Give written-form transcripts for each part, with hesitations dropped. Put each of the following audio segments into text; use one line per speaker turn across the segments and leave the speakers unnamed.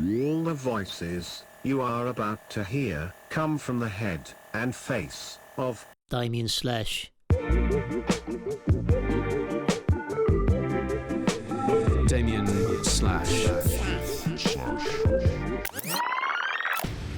All the voices you are about to hear come from the head and face of
Damien Slash.
Damien Slash.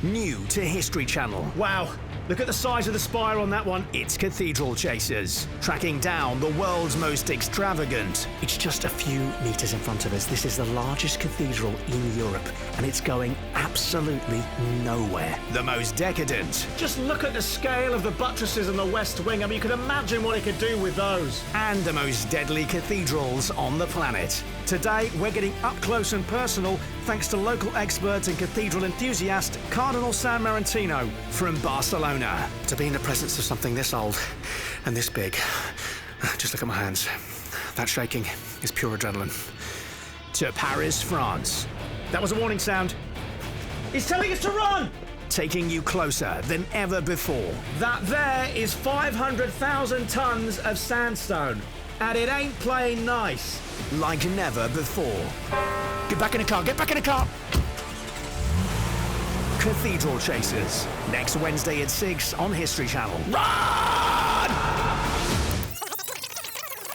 New to History Channel. Wow, look at the size of the spire on that one. It's Cathedral Chasers, tracking down the world's most extravagant. It's just a few meters in front of us. This is the largest cathedral in Europe, and it's going absolutely nowhere. The most decadent. Just look at the scale of the buttresses in the West Wing. I mean, you can imagine what it could do with those. And the most deadly cathedrals on the planet. Today, we're getting up close and personal thanks to local experts and cathedral enthusiast Cardinal San Martino from Barcelona. To be in the presence of something this old and this big, just look at my hands. That shaking is pure adrenaline. To Paris, France. That was a warning sound. He's telling us to run! Taking you closer than ever before. That there is 500,000 tons of sandstone. And it ain't playing nice. Like never before. Get back in the car, get back in the car! Cathedral Chasers. Next Wednesday at 6 on History Channel. Run!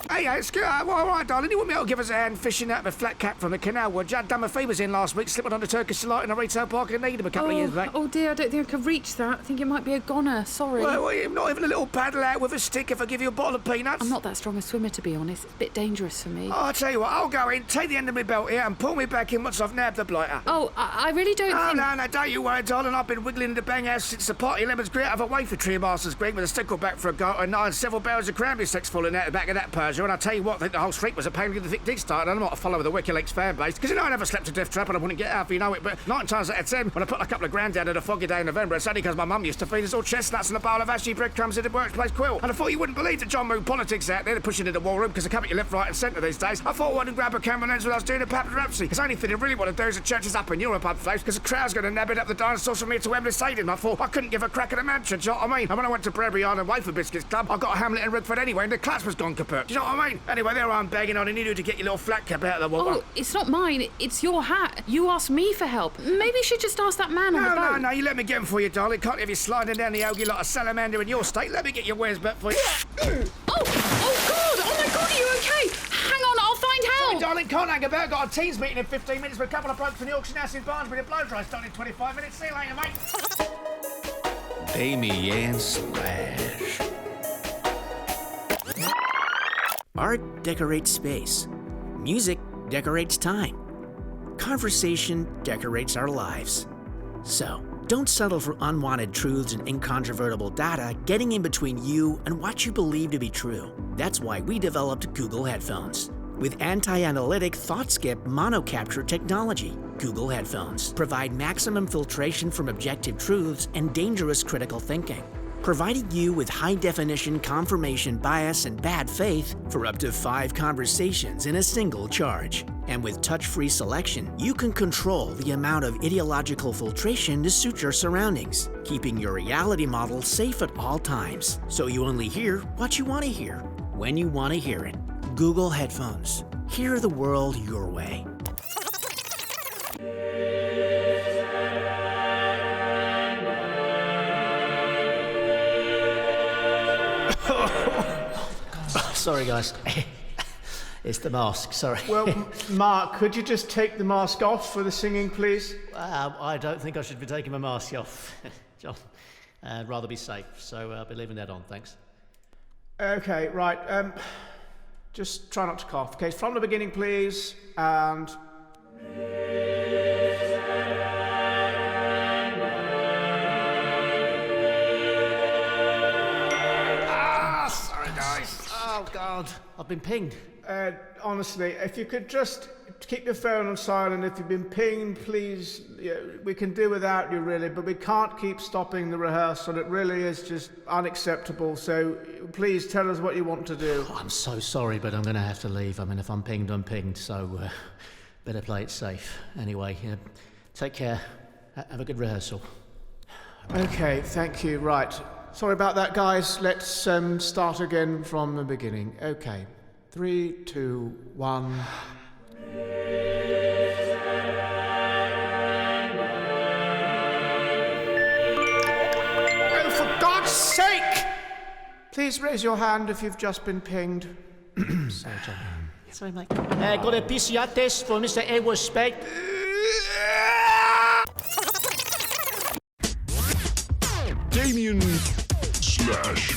Hey, excuse me. All right, darling, you wouldn't be able to give us a hand fishing out of a flat cap from the canal where Jad Dummerfee was in last week, slipping on the Turkish delight in a retail park in Needham a couple of years back.
Oh dear, I don't think I can reach that. I think it might be a goner, sorry.
Well, not even a little paddle out with a stick if I give you a bottle of peanuts?
I'm not that strong a swimmer, to be honest. It's a bit dangerous for me.
Oh, I'll tell you what, I'll go in, take the end of my belt here and pull me back in once I've nabbed the blighter.
Oh, I really don't think...
No, don't you worry, darling. I've been wiggling in the bang house since the party lemons grew out of a wafer tree, Master's Green, with a stickleback for a go and several barrels of cranberry sticks falling out the back of that Persia. And I tell you what, I think the whole street was a pain in the thick dig start, and I'm not a follower of the WikiLeaks fan base, because I never slept a death trap and I wouldn't get out if you know it, but 9 times out of 10, when I put a couple of grand down at a foggy day in November, it's only because my mum used to feed us all chestnuts and a bowl of ashy breadcrumbs in the workplace quill. And I thought you wouldn't believe that John moved politics out there, they're pushing in the war room because they come at you left, right and centre these days. I thought I wouldn't grab a camera lens when I was doing a paparazzi, because the only thing they really want to do is the churches up in Europe up place, because the crowd's going to nab it up the dinosaurs from here to Wembley Stadium. I thought I couldn't give a crack at a mansion, do you know what I mean? And when I went to Bradbury Island Wafer Biscuits Club, I got a Hamlet in Redford anyway, and the clutch was gone kaput. Do you know what I mean? Anyway, there I'm begging on and you to get your little flat cap out of the water.
Oh, it's not mine, it's your hat. You asked me for help. Maybe you should just ask that man on the boat.
No, you let me get him for you, darling. Can't have you sliding down the Ogie like a salamander in your state. Let me get your wares back for you.
Oh God! Oh my God, are you okay? Hang on, I'll find help!
Sorry, darling, can't hang about. Got a teams meeting in 15 minutes with a couple of blokes from the auction house in Barnesbury. The blow dry starting in 25 minutes. See you later, mate.
Damien Slash.
Art decorates space. Music decorates time. Conversation decorates our lives. So, don't settle for unwanted truths and incontrovertible data getting in between you and what you believe to be true. That's why we developed Google Headphones. With anti-analytic thought-skip mono-capture technology, Google Headphones provide maximum filtration from objective truths and dangerous critical thinking, providing you with high-definition confirmation bias and bad faith for up to 5 conversations in a single charge. And with touch-free selection, you can control the amount of ideological filtration to suit your surroundings, keeping your reality model safe at all times, so you only hear what you want to hear, when you want to hear it. Google Headphones. Hear the world your way. Sorry, guys. It's the mask, sorry.
Well, Mark, could you just take the mask off for the singing, please?
I don't think I should be taking my mask off, John. I'd rather be safe, so I'll be leaving that on, thanks.
Okay, right. Just try not to cough. Okay, from the beginning, please. And...
Sorry, guys. Oh, God. I've been pinged.
Honestly, if you could just keep your phone on silent. If you've been pinged, please, we can do without you, really, but we can't keep stopping the rehearsal. It really is just unacceptable, so please tell us what you want to do.
Oh, I'm so sorry, but I'm going to have to leave. I mean, if I'm pinged, I'm pinged, so better play it safe. Anyway, take care. Have a good rehearsal.
Okay, thank you. Right. Sorry about that, guys. Let's start again from the beginning. Okay. 3, 2, 1... please raise your hand if you've just been pinged?
Sorry, John. Sorry, Mike.
Got a PCR test for Mr. Edward Speck.
Damien slash.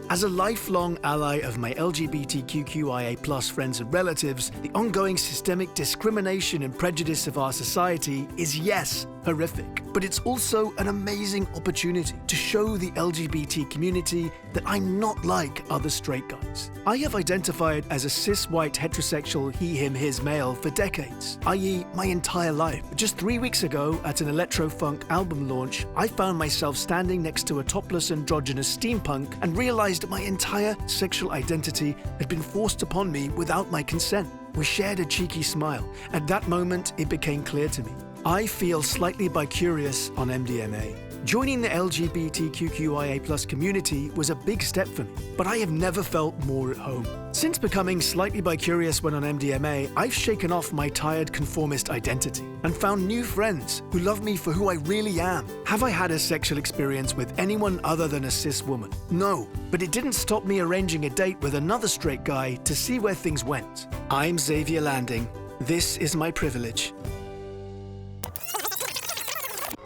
As a lifelong ally of my LGBTQIA+ friends and relatives, the ongoing systemic discrimination and prejudice of our society is, yes, horrific. But it's also an amazing opportunity to show the LGBT community that I'm not like other straight guys. I have identified as a cis white heterosexual he, him, his male for decades, i.e. my entire life. Just 3 weeks ago, at an electro-funk album launch, I found myself standing next to a topless androgynous steampunk and realized my entire sexual identity had been forced upon me without my consent. We shared a cheeky smile. At that moment, it became clear to me. I feel slightly bicurious on MDMA. Joining the LGBTQIA+ community was a big step for me, but I have never felt more at home. Since becoming slightly bicurious when on MDMA, I've shaken off my tired conformist identity and found new friends who love me for who I really am. Have I had a sexual experience with anyone other than a cis woman? No, but it didn't stop me arranging a date with another straight guy to see where things went. I'm Xavier Landing. This is my privilege.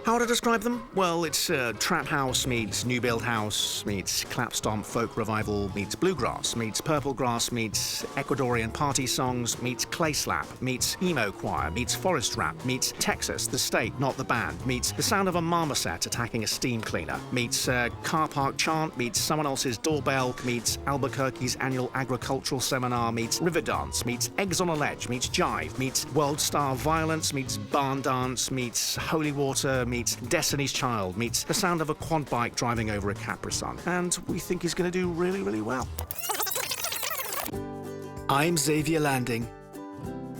How would I describe them? Well, it's trap house meets new build house meets clapstomp folk revival meets bluegrass meets purple grass meets Ecuadorian party songs meets clay slap meets emo choir meets forest rap meets Texas, the state, not the band, meets the sound of a marmoset attacking a steam cleaner, meets car park chant, meets someone else's doorbell, meets Albuquerque's annual agricultural seminar, meets river dance, meets eggs on a ledge, meets jive, meets world star violence, meets barn dance, meets holy water, meets Destiny's Child, meets the sound of a quad bike driving over a Capri-Sun. And we think he's going to do really, really well. I'm Xavier Landing.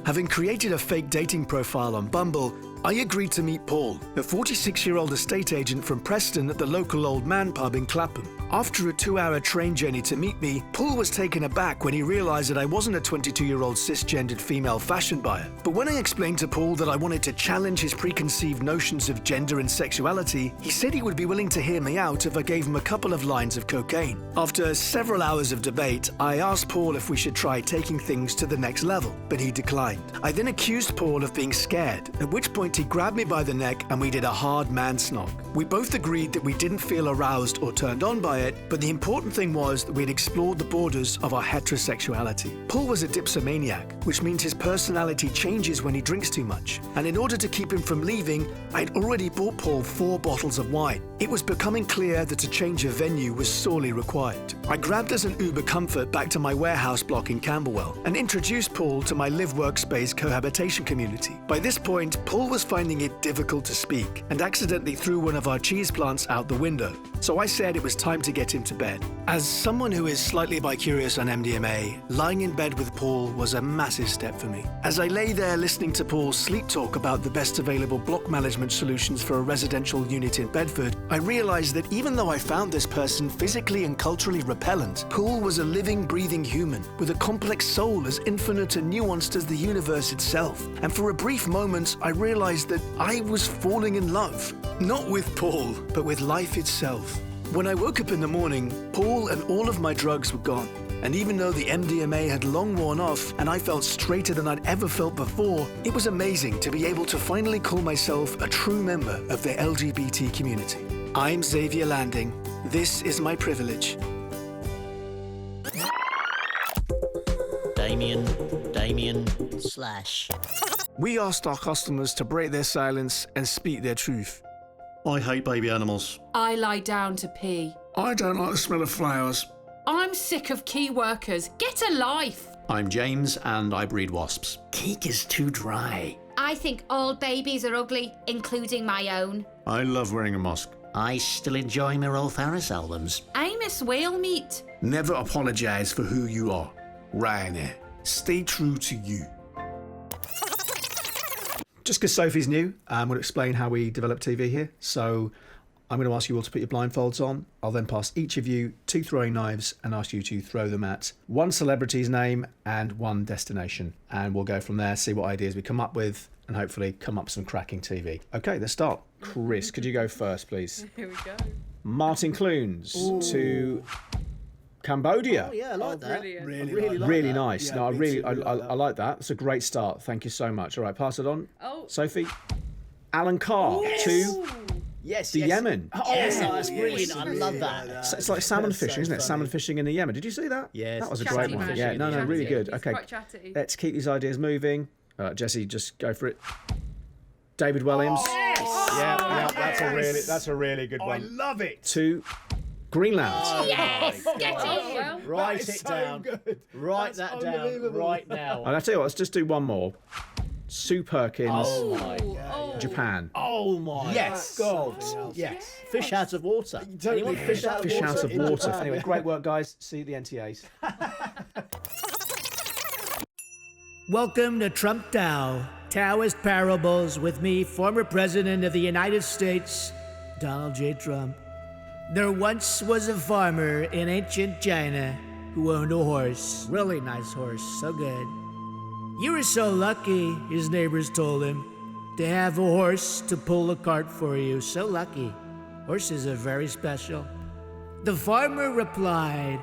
Having created a fake dating profile on Bumble, I agreed to meet Paul, a 46-year-old estate agent from Preston at the local Old Man pub in Clapham. After a 2-hour train journey to meet me, Paul was taken aback when he realized that I wasn't a 22-year-old cisgendered female fashion buyer. But when I explained to Paul that I wanted to challenge his preconceived notions of gender and sexuality, he said he would be willing to hear me out if I gave him a couple of lines of cocaine. After several hours of debate, I asked Paul if we should try taking things to the next level, but he declined. I then accused Paul of being scared, at which point he grabbed me by the neck and we did a hard man snog. We both agreed that we didn't feel aroused or turned on by it, but the important thing was that we'd explored the borders of our heterosexuality. Paul was a dipsomaniac, which means his personality changes when he drinks too much. And in order to keep him from leaving, I'd already bought Paul 4 bottles of wine. It was becoming clear that a change of venue was sorely required. I grabbed us an Uber Comfort back to my warehouse block in Camberwell and introduced Paul to my live workspace cohabitation community. By this point, Paul was finding it difficult to speak and accidentally threw one of our cheese plants out the window. So I said it was time to get him to bed. As someone who is slightly bicurious on MDMA, lying in bed with Paul was a massive step for me. As I lay there listening to Paul sleep talk about the best available block management solutions for a residential unit in Bedford, I realized that even though I found this person physically and culturally repellent, Paul was a living, breathing human with a complex soul as infinite and nuanced as the universe itself. And for a brief moment, I realized that I was falling in love. Not with Paul, but with life itself. When I woke up in the morning, Paul and all of my drugs were gone. And even though the MDMA had long worn off and I felt straighter than I'd ever felt before, it was amazing to be able to finally call myself a true member of the LGBT community. I'm Xavier Landing. This is my privilege.
Damien slash.
We asked our customers to break their silence and speak their truth.
I hate baby animals.
I lie down to pee.
I don't like the smell of flowers.
I'm sick of key workers. Get a life.
I'm James and I breed wasps.
Cake is too dry.
I think all babies are ugly, including my own.
I love wearing a mask.
I still enjoy my Rolf Harris albums.
I miss whale meat.
Never apologize for who you are. Ryanair. Stay true to you. Just because Sophie's new, I'm going to explain how we develop TV here. So I'm going to ask you all to put your blindfolds on. I'll then pass each of you 2 throwing knives and ask you to throw them at one celebrity's name and one destination. And we'll go from there, see what ideas we come up with, and hopefully come up with some cracking TV. Okay, let's start. Chris, could you go first, please?
Here we go.
Martin Clunes to
Cambodia.
Oh, yeah, I like that.
Brilliant.
Really nice. No, I like that. It's a great start. Thank you so much. All right, pass it on.
Oh.
Sophie. Alan Carr to
Yes,
the Yemen.
Oh, that's brilliant. I love that.
It's like salmon fishing, isn't it? Salmon fishing in the Yemen. Did you see that?
Yes.
That was a
Chatty
great one.
man.
Yeah, no, really good.
He's
Okay,
quite chatty.
let's keep these ideas moving. Jesse, just go for it. David Williams. Yeah, that's a really good one.
I love it.
To Greenland.
Yes, get
Oh,
in.
well.
Write
is
it
so
down.
good.
Write
That's
that down
unbelievable.
right now.
And I tell you what, let's just do one more. Sue Perkins,
Oh my God.
Japan.
Oh my
Yes.
God.
Yes.
Fish out of water. Anyone fish out of
Fish
water?
out of
in
water.
Japan?
Anyway, great work, guys. See you at the NTAs.
Welcome to Trump Tao, Taoist Parables with me, former President of the United States, Donald J. Trump. There once was a farmer in ancient China who owned a horse. Really nice horse, so good. You were so lucky, his neighbors told him, to have a horse to pull a cart for you. So lucky. Horses are very special. The farmer replied,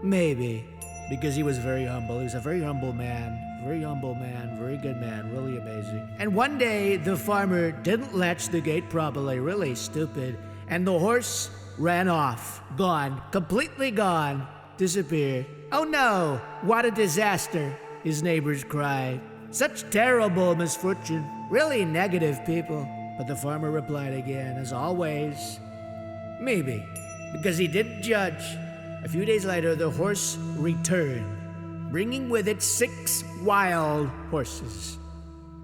maybe, because he was very humble. He was a very humble man, very good man, really amazing. And one day, the farmer didn't latch the gate properly, really stupid, and the horse ran off, gone, completely gone, disappeared. Oh no, what a disaster, his neighbors cried. Such terrible misfortune, really negative people. But the farmer replied again, as always, maybe, because he didn't judge. A few days later, the horse returned, bringing with it 6 wild horses.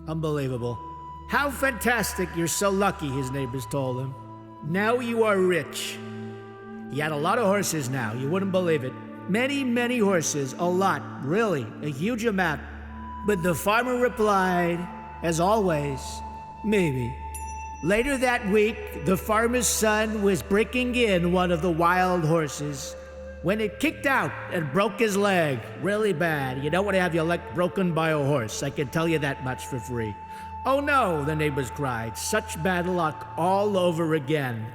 Unbelievable. How fantastic, you're so lucky, his neighbors told him. Now you are rich. He had a lot of horses now, you wouldn't believe it. Many, many horses, a lot, really, a huge amount. But the farmer replied, as always, maybe. Later that week, the farmer's son was breaking in one of the wild horses when it kicked out and broke his leg really bad. You don't want to have your leg broken by a horse, I can tell you that much for free. Oh no, the neighbors cried, such bad luck all over again.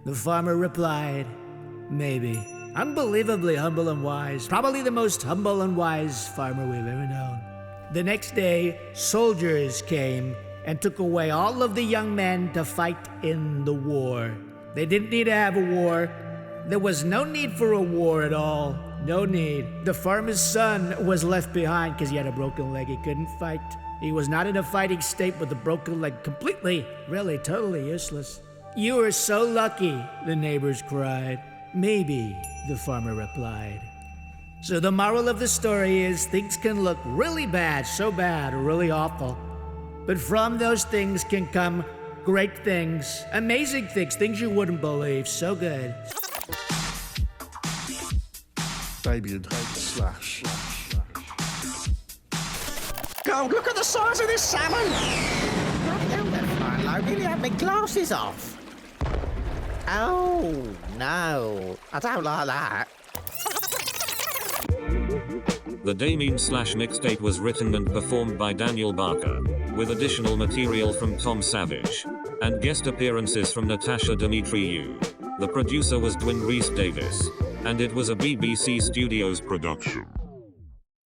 The farmer replied, maybe. Unbelievably humble and wise, probably the most humble and wise farmer we've ever known. The next day, soldiers came and took away all of the young men to fight in the war. They didn't need to have a war. There was no need for a war at all. No need. The farmer's son was left behind because he had a broken leg. He couldn't fight. He was not in a fighting state with a broken leg, completely, really, totally useless. You are so lucky, the neighbors cried. Maybe, the farmer replied. So the moral of the story is things can look really bad, so bad, really awful. But from those things can come great things, amazing things you wouldn't believe, so good.
Damien slash.
God, look at the size of this salmon! I nearly had my glasses off. Oh, no. I don't like that.
The Damien slash mixtape was written and performed by Daniel Barker, with additional material from Tom Savage, and guest appearances from Natasia Demetriou. The producer was Gwyn Davis, and it was a BBC Studios production.